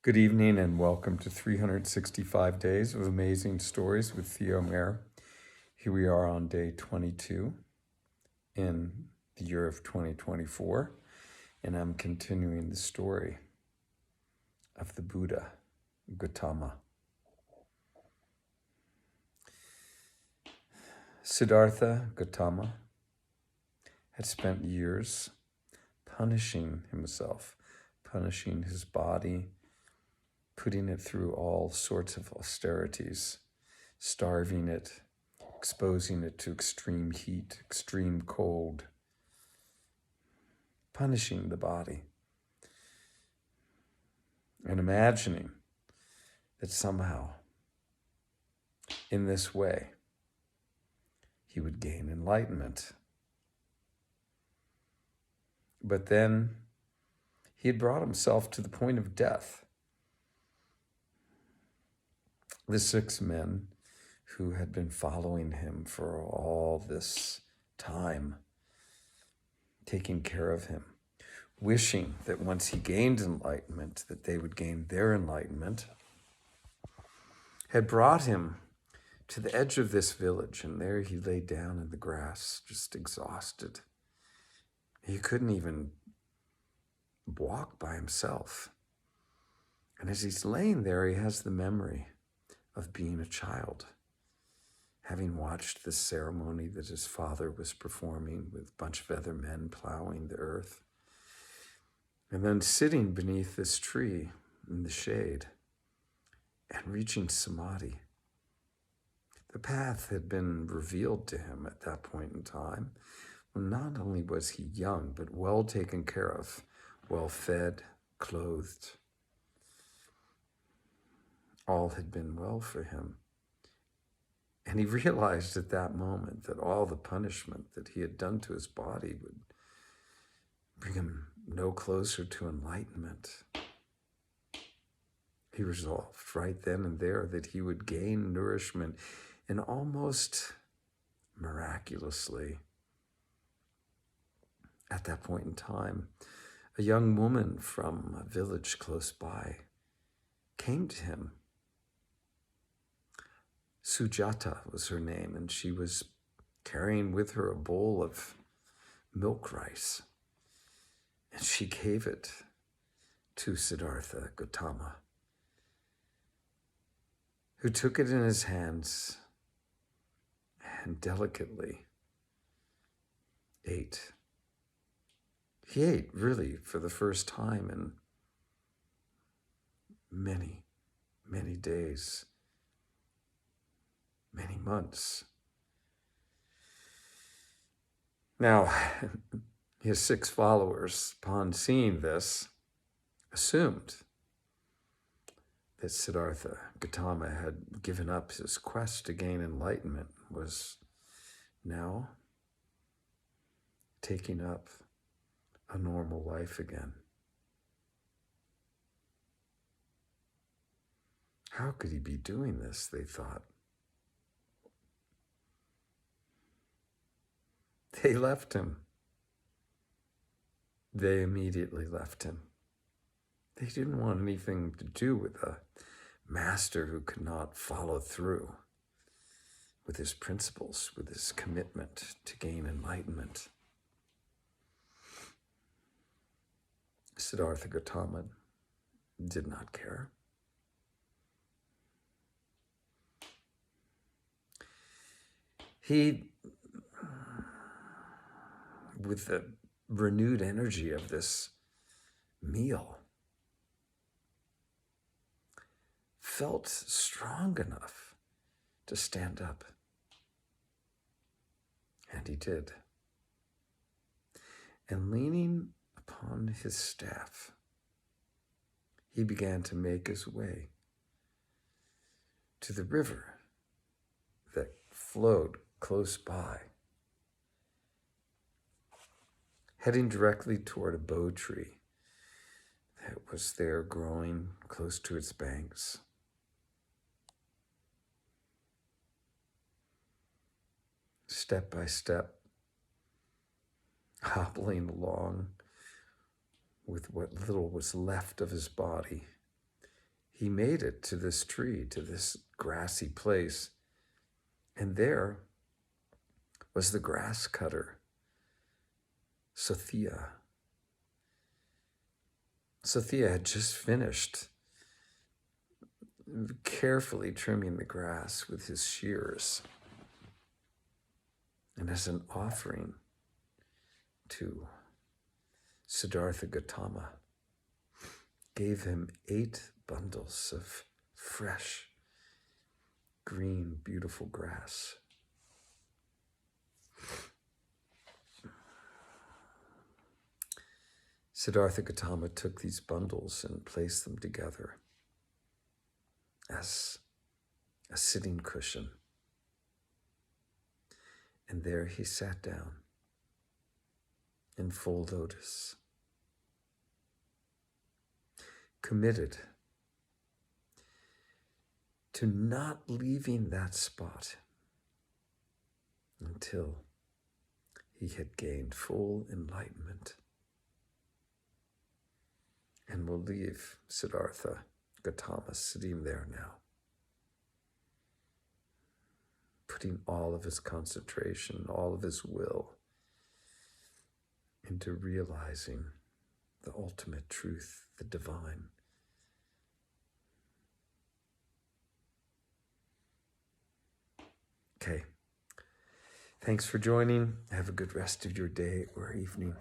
Good evening and welcome to 365 Days of Amazing Stories with Theo Mayer. Here we are on day 22 in the year of 2024, and I'm continuing the story of the Buddha, Gautama. Siddhartha Gautama had spent years punishing himself, punishing his body, putting it through all sorts of austerities, starving it, exposing it to extreme heat, extreme cold, punishing the body, and imagining that somehow, in this way, he would gain enlightenment. But then he had brought himself to the point of death. The 6 men who had been following him for all this time, taking care of him, wishing that once he gained enlightenment, that they would gain their enlightenment, had brought him to the edge of this village, and there he lay down in the grass, just exhausted. He couldn't even walk by himself. And as he's laying there, he has the memory of being a child, having watched the ceremony that his father was performing with a bunch of other men plowing the earth. And then sitting beneath this tree in the shade and reaching samadhi. The path had been revealed to him at that point in time. Well, not only was he young, but well taken care of, well fed, clothed. All had been well for him. And he realized at that moment that all the punishment that he had done to his body would bring him no closer to enlightenment. He resolved right then and there that he would gain nourishment, and almost miraculously, at that point in time, a young woman from a village close by came to him. Sujata was her name, and she was carrying with her a bowl of milk rice. And she gave it to Siddhartha Gautama, who took it in his hands and delicately ate. He ate, really, for the first time in many, many days, many months. Now, his 6 followers, upon seeing this, assumed that Siddhartha Gautama had given up his quest to gain enlightenment, was now taking up a normal life again. How could he be doing this, they thought. They left him. They immediately left him. They didn't want anything to do with a master who could not follow through with his principles, with his commitment to gain enlightenment. Siddhartha Gautama did not care. He, with the renewed energy of this meal, felt strong enough to stand up. And he did. And leaning upon his staff, he began to make his way to the river that flowed close by, heading directly toward a bo tree that was there growing close to its banks. Step by step, hobbling along with what little was left of his body, he made it to this tree, to this grassy place. And there was the grass cutter, Sophia. Sophia had just finished carefully trimming the grass with his shears. And as an offering to Siddhartha Gautama, gave him 8 bundles of fresh, green, beautiful grass. Siddhartha Gautama took these bundles and placed them together as a sitting cushion. And there he sat down in full lotus, committed to not leaving that spot until he had gained full enlightenment. And we'll leave Siddhartha Gautama sitting there now, putting all of his concentration, all of his will into realizing the ultimate truth, the divine. Okay. Thanks for joining. Have a good rest of your day or evening.